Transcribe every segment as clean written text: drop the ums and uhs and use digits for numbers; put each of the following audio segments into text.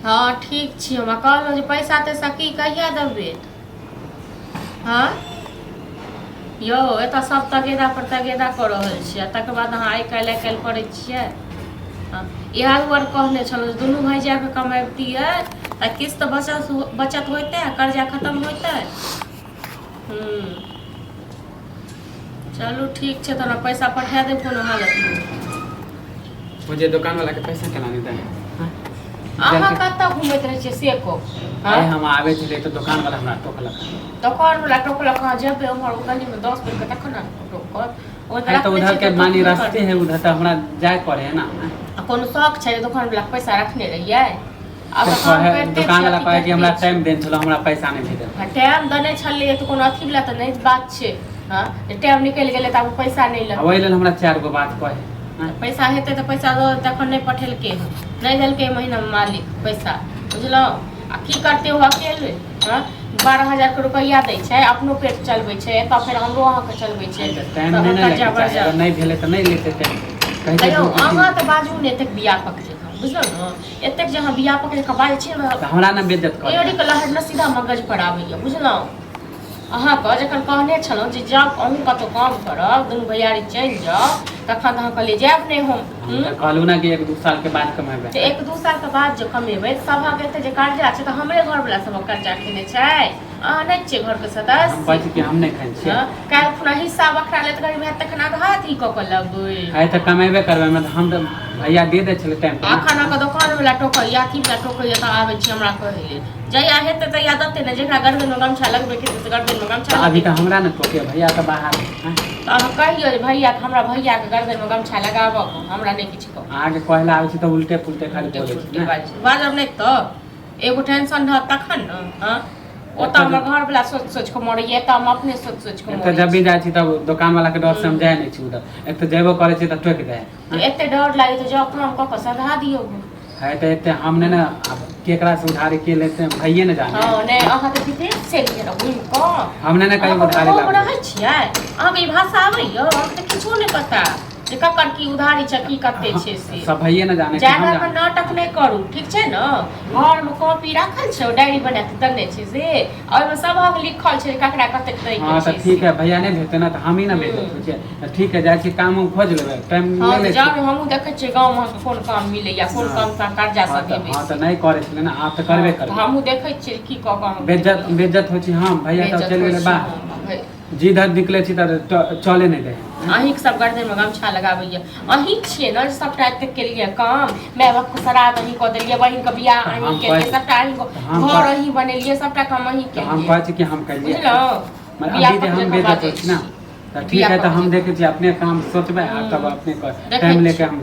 हाँ ठीक छी। हमरा कहलहुँ जे पैसा तैसा की कहिया देबै? हाँ यौ एतऽ सब तगेदा पर तगेदा कऽ रहल छियै, तकर बाद अहाँ आइ काल्हि करै छियै। हाँ इएह दुआरे कहने छलहुँ जे दुनू भाइ जाके कमाबतियै तऽ किछु तऽ बचत होइतै, कर्जा खत्म होइतै। चलू ठीक छै, तोरा पैसा पठा देब कोनो हालतमे। मुझे दुकान वाला के पैसा केना नहीं देना? अहाँ कतऽ घुमैत रहै छियै से कहू। अरे हम आवे थे तो दुकान वाला हमरा टोकलक। दुकान वाला टोकलक? कहाँ जेबै उम्हर गलीमे 10 मिनट के तखन ना टोकत। तो उधर के मानी रास्ते है, उधर तो हमरा जाए पड़े है ना। कोनो शौक छै दुकान वाला पैसा रखने रहियै? अब दुकान वाला कहे कि हमरा टाइम देन छलो, हमरा पैसा नहीं भेजल। टाइम देने छलिए तो कोनो अथी वाला तो नहीं बात छै। हां टाइम निकल गेलै त अब पैसा नहीं लग। ओइ लेल हमरा 4 गो बात कहे। पैसा हेतै तो पैसा दो, तखन नहीं पठेलकै हन, नहीं देलकै महीना में मालिक पैसा, बुझलो। आ की करते हो अकेले? हां 12,000 के रुपया दै छै, अपनो पेट चलबै छै, त फिर हमरो अहाँ के चलबै छै। टाइम नहीं भेले त नहीं लेते टाइम। कहियो अहाँ त बाजू ने एतेक बिया पकड़े, बुझलो न? एतेक जे अहाँ बिया पकड़े के बाजै छी न, हमरा न बेइज्जत कर। एड़ी के लहर न सीधा मगज पर आबैया, बुझलो। अहाँ के जखन कहने छलहुँ जे जब अहूँ कतौ काम करब, दुनू भैयारी चलि जाओ, तखन अहाँ कहलिए जायब नहीं हम। कहलू ना कि 1-2 साल के बाद कमेबै। 1-2 साल के बाद जो कमेबै, सभक एते जे कर्जा छै त हमरे घर वाला सब कर्जा केने छै। अहाँ नहीं छियै घर के सदस्य? हम बात कि हम नहीं खाइ छियै। काल खुना हिस्सा बखरा लेत गरीब है, तखन आधा अथी क के लगबै। आइ त कमेबे करबै, हम त भैया दे दे छले टाइम पर। खाना के दुकान वाला टोकैया, अथी वाला टोकैया त आबै छी हमरा कहै ले। जहिया हेतै तहिया दते ने, जेकरा गर्दन में गमछा लगबे के त गर्दन में गमछा। अभी त हमरा न टोके, भैया त बाहर है। त अहाँ कहियो जे भैया के, हमरा भैया के गर्दन में गमछा लगाबो, हमरा नहीं किछ कहू। आगे कहला आबै छी त उल्टे पुल्टे खाली बोलै छी ना। बाजब नहीं त एगो टेंशन रहत तखन न। हां ओत हमर घर वाला सोच सोच के मरैया, त हम अपने सोच सोच के मरै। त जब भी जाय छी तब दुकान वाला के डर से हम जाय नहीं छी उधर। एक त जेबो करे छी त टोक दे। एते डर लागे त जब काम क के सधा दियो। है त एते हमने न केकरा से उधारी के लेते भैये न जाने। हां ने अहाँ त विदेश से गेल घुम क। हमने न कहीं उधारी ला रहै छियै, अहाँ के भाषा आबैया? अहाँ के किछो नहीं पता जे ककर की उधारी छै, की कते छै से सब भैये न जाने। ज्यादा में नाटक नहीं करू, ठीक छै न? घर में कॉपी रखल छै, डायरी बना के देने छै से, और में सब लिखल छै ककरा कते दै के छै। हां त ठीक है, भैया नहीं भेजते ना त हम ही न भेजते छै। ठीक है, जाय छी काम हम खोज लेबै, टाइम ले ले। जान हमहु देखै छियै गांव में कोन काम मिलैया, कोन काम सा कर्जा सब देबै। हां त नहीं करे छले ना, आप त करबे करबे। हमहु देखै छियै की क के बेइज्जत हो छी हम। भैया त चल गेले बा, जिधर निकले छी त चले नहीं दे। अहीं के सब गर्दन में गमछा लगाबैया, अहीं छियै न जे सबटा एते के लिए काम। माय बाप के श्राद्ध अहीं क देलिए, बहिन के बियाह अहीं के, सबटा अहीं घर अहीं बनेलिए, सबटा काम अहीं के। हम कहै छी कि हम कहिए बुझलो अभी जे हम बेइज्जत हो छी ना, त ठीक है, त हम देखे छी अपने काम सोचबै आ तब अपने टाइम लेके हम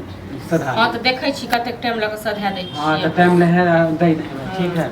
सधा। हां त देखै छी कते टाइम लगे सधा दै छी। हां त टाइम ले है दे ठीक है।